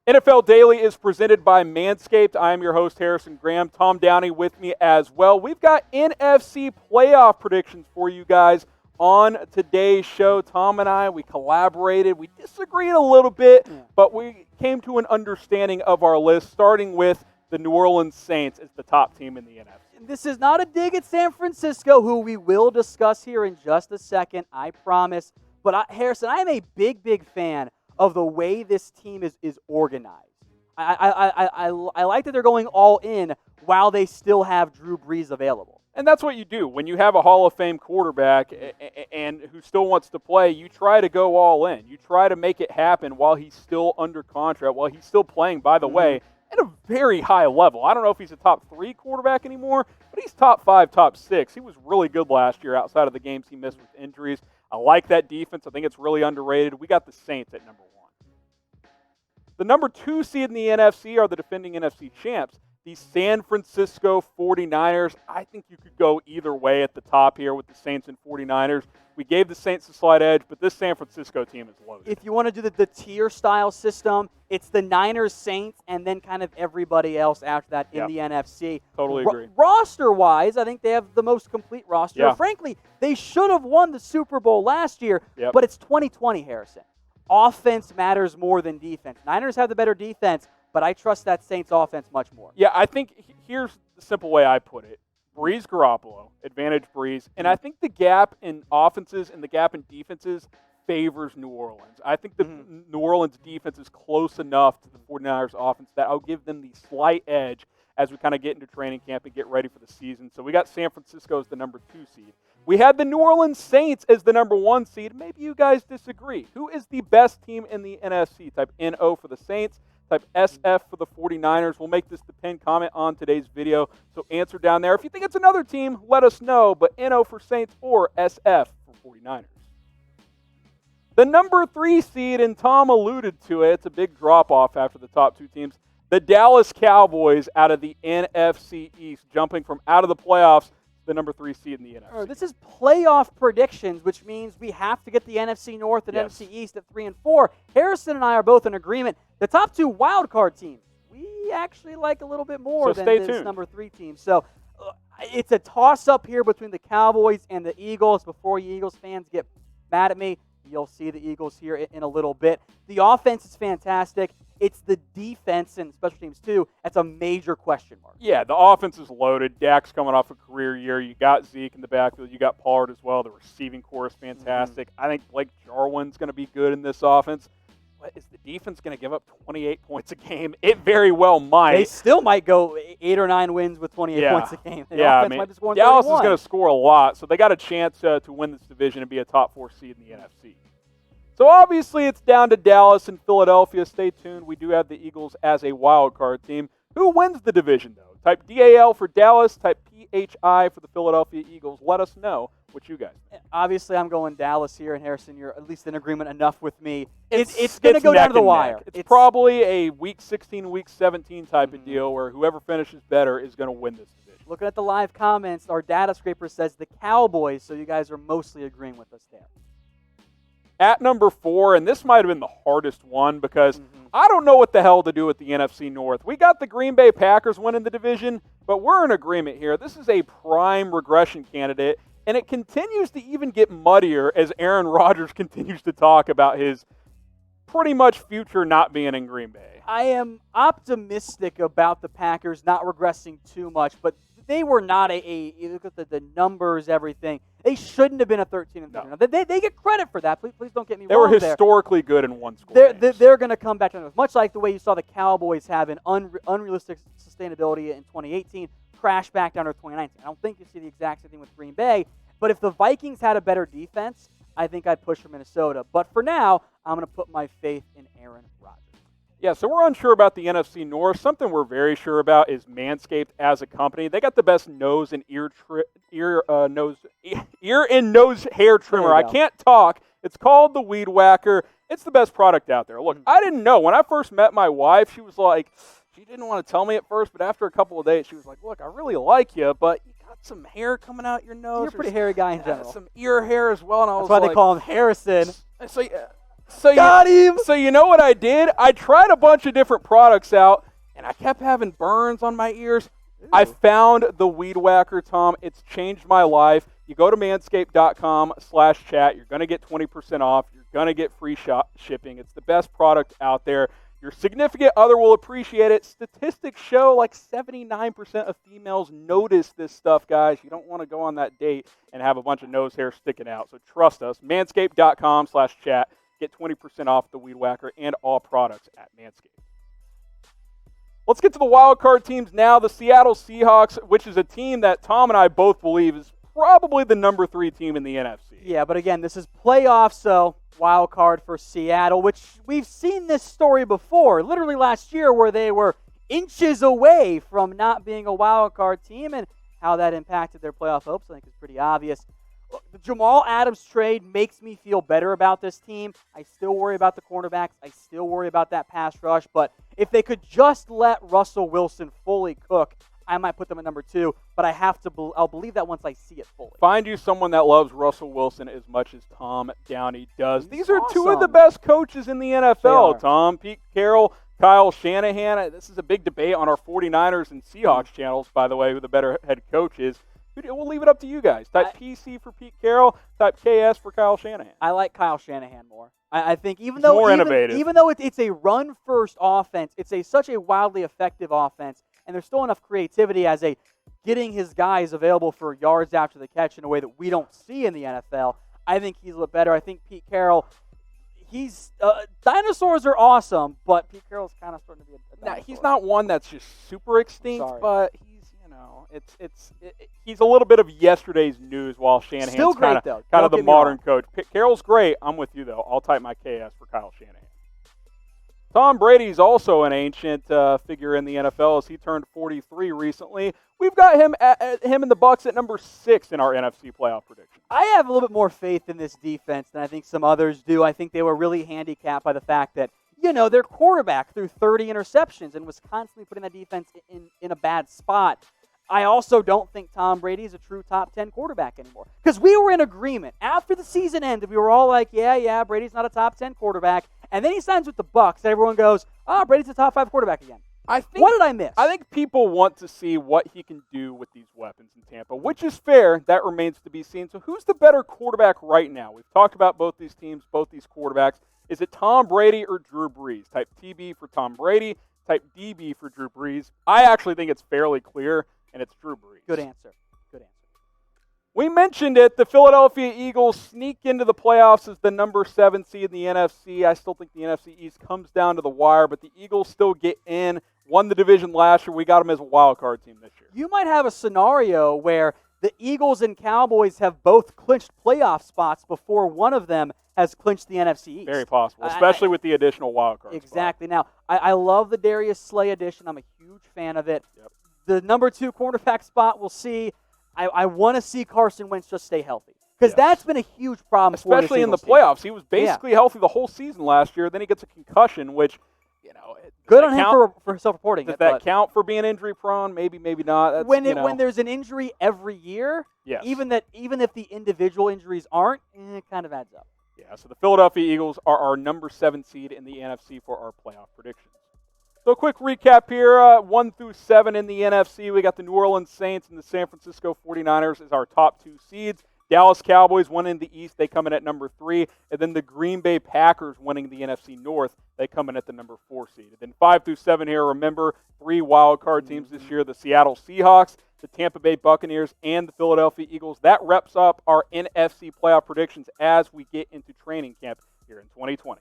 NFL Daily is presented by Manscaped. I am your host, Harrison Graham. Tom Downey with me as well. We've got NFC Playoff Predictions for you guys on today's show. Tom and I, we collaborated. We disagreed a little bit, but we came to an understanding of our list, starting with the New Orleans Saints as the top team in the NFC. This is not a dig at San Francisco, who we will discuss here in just a second, I promise. But Harrison, I am a big fan of the way this team is organized. I like that they're going all in while they still have Drew Brees available. And that's what you do. When you have a Hall of Fame quarterback and who still wants to play, you try to go all in. You try to make it happen while he's still under contract, while he's still playing, by the way, at a very high level. I don't know if he's a top 3 quarterback anymore, but he's top 5, top 6. He was really good last year outside of the games he missed with injuries. I like that defense. I think it's really underrated. We got the Saints at number 1. The number 2 seed in the NFC are the defending NFC champs, the San Francisco 49ers. I think you could go either way at the top here with the Saints and 49ers. We gave the Saints a slight edge, but this San Francisco team is loaded. If you want to do the tier-style system, it's the Niners, Saints, and then kind of everybody else after that in the NFC. Totally agree. Roster-wise, I think they have the most complete roster. Yeah. Frankly, they should have won the Super Bowl last year, but it's 2020, Harrison. Offense matters more than defense. Niners have the better defense, but I trust that Saints offense much more. Yeah, I think here's the simple way I put it. Brees, Garoppolo, advantage Brees. And I think the gap in offenses and the gap in defenses favors New Orleans. I think the New Orleans defense is close enough to the 49ers offense that I'll give them the slight edge as we kind of get into training camp and get ready for the season. So we got San Francisco as the number 2 seed. We had the New Orleans Saints as the number 1 seed. Maybe you guys disagree. Who is the best team in the NFC? Type NO for the Saints. Type SF for the 49ers. We'll make this the pinned comment on today's video, so answer down there. If you think it's another team, let us know, but NO for Saints or SF for 49ers. The number 3 seed, and Tom alluded to it, it's a big drop-off after the top 2 teams, the Dallas Cowboys out of the NFC East, jumping from out of the playoffs, the number 3 seed in the NFC. This is playoff predictions, which means we have to get the NFC North and NFC East at 3 and 4. Harrison and I are both in agreement. The top 2 wild card teams, we actually like a little bit more than this number 3 team. So it's a toss-up here between the Cowboys and the Eagles. Before you Eagles fans get mad at me, you'll see the Eagles here in a little bit. The offense is fantastic. It's the defense and special teams, too. That's a major question mark. Yeah, the offense is loaded. Dak's coming off a career year. You got Zeke in the backfield. You got Pollard as well. The receiving core is fantastic. I think Blake Jarwin's going to be good in this offense. But is the defense going to give up 28 points a game? It very well might. They still might go 8 or 9 wins with 28 points a game. The offense might be scoring Dallas 31. is going to score a lot, so they got a chance to win this division and be a top 4 seed in the NFC. So obviously it's down to Dallas and Philadelphia. Stay tuned. We do have the Eagles as a wild card team. Who wins the division, though? Type DAL for Dallas. Type PHI for the Philadelphia Eagles. Let us know what you guys think. Obviously, I'm going Dallas here, and Harrison, you're at least in agreement enough with me. It's going to go down to the wire. It's probably a Week 16, Week 17 type of deal where whoever finishes better is going to win this division. Looking at the live comments, our data scraper says the Cowboys, so you guys are mostly agreeing with us there. At number 4, and this might have been the hardest one because I don't know what the hell to do with the NFC North. We got the Green Bay Packers winning the division, but we're in agreement here. This is a prime regression candidate, and it continues to even get muddier as Aaron Rodgers continues to talk about his pretty much future not being in Green Bay. I am optimistic about the Packers not regressing too much, but they were not you look at the numbers, everything. They shouldn't have been a 13-13. No. They get credit for that. Please don't get me wrong. They were historically good in one score. They're going to come back to it. Much like the way you saw the Cowboys have an unrealistic sustainability in 2018, crash back down to 2019. I don't think you see the exact same thing with Green Bay. But if the Vikings had a better defense, I think I'd push for Minnesota. But for now, I'm going to put my faith in Aaron Rodgers. Yeah, so we're unsure about the NFC North. Something we're very sure about is Manscaped as a company. They got the best nose and ear and nose hair trimmer. I can't talk. It's called the Weed Whacker. It's the best product out there. Look, I didn't know. When I first met my wife, she was like, she didn't want to tell me at first, but after a couple of days, she was like, look, I really like you, but you got some hair coming out your nose. You're a pretty hairy guy in general. Some ear hair as well. And I was That's why they call him Harrison. So Got him! So you know what I did? I tried a bunch of different products out, and I kept having burns on my ears. Ooh. I found the Weed Whacker, Tom. It's changed my life. You go to manscaped.com/chat. You're going to get 20% off. You're going to get free shipping. It's the best product out there. Your significant other will appreciate it. Statistics show like 79% of females notice this stuff, guys. You don't want to go on that date and have a bunch of nose hair sticking out. So trust us. Manscaped.com/chat. Get 20% off the Weed Whacker and all products at Manscaped. Let's get to the wild card teams now. The Seattle Seahawks, which is a team that Tom and I both believe is probably the number 3 team in the NFC. Yeah, but again, this is playoffs, so wild card for Seattle, which we've seen this story before, literally last year, where they were inches away from not being a wild card team, and how that impacted their playoff hopes, I think, is pretty obvious. Look, the Jamal Adams trade makes me feel better about this team. I still worry about the cornerbacks. I still worry about that pass rush. But if they could just let Russell Wilson fully cook, I might put them at number 2. But I'll believe that once I see it fully. Find you someone that loves Russell Wilson as much as Tom Downey does. These are awesome. 2 of the best coaches in the NFL, Tom. Pete Carroll, Kyle Shanahan. This is a big debate on our 49ers and Seahawks channels, by the way, who the better head coach is. We'll leave it up to you guys. Type PC for Pete Carroll. Type KS for Kyle Shanahan. I like Kyle Shanahan more. I think even though it's a run-first offense, it's such a wildly effective offense, and there's still enough creativity as a getting his guys available for yards after the catch in a way that we don't see in the NFL. I think he's a little better. I think Pete Carroll, dinosaurs are awesome, but Pete Carroll's kind of starting to be a dinosaur. He's not one that's just super extinct, but he's a little bit of yesterday's news while Shanahan's still great, kind of the modern coach. Carroll's great. I'm with you, though. I'll type my KS for Kyle Shanahan. Tom Brady's also an ancient figure in the NFL as he turned 43 recently. We've got him and the Bucs at number 6 in our NFC playoff prediction. I have a little bit more faith in this defense than I think some others do. I think they were really handicapped by the fact that, their quarterback threw 30 interceptions and was constantly putting that defense in a bad spot. I also don't think Tom Brady is a true top 10 quarterback anymore. Because we were in agreement. After the season ended, we were all like, yeah, Brady's not a top 10 quarterback. And then he signs with the Bucs, and everyone goes, Brady's a top 5 quarterback again. What did I miss? I think people want to see what he can do with these weapons in Tampa, which is fair. That remains to be seen. So who's the better quarterback right now? We've talked about both these teams, both these quarterbacks. Is it Tom Brady or Drew Brees? Type TB for Tom Brady. Type DB for Drew Brees. I actually think it's fairly clear. And it's Drew Brees. Good answer. We mentioned it. The Philadelphia Eagles sneak into the playoffs as the number 7 seed in the NFC. I still think the NFC East comes down to the wire, but the Eagles still get in. Won the division last year. We got them as a wild card team this year. You might have a scenario where the Eagles and Cowboys have both clinched playoff spots before one of them has clinched the NFC East. Very possible, especially with the additional wild card Exactly. Spot. Now, I love the Darius Slay addition. I'm a huge fan of it. Yep. The number 2 cornerback spot, we'll see. I want to see Carson Wentz just stay healthy. Because that's been a huge problem especially in the playoffs. He was basically healthy the whole season last year. Then he gets a concussion, which, good on him for self-reporting. Does that count for being injury-prone? Maybe not. That's, when there's an injury every year, yes. even if the individual injuries aren't, it kind of adds up. Yeah, so the Philadelphia Eagles are our number 7 seed in the NFC for our playoff predictions. So a quick recap here, 1 through 7 in the NFC. We got the New Orleans Saints and the San Francisco 49ers as our top 2 seeds. Dallas Cowboys won in the East. They come in at number 3. And then the Green Bay Packers winning the NFC North. They come in at the number 4 seed. And then 5 through 7 here, remember, 3 wild card teams this year, the Seattle Seahawks, the Tampa Bay Buccaneers, and the Philadelphia Eagles. That wraps up our NFC playoff predictions as we get into training camp here in 2020.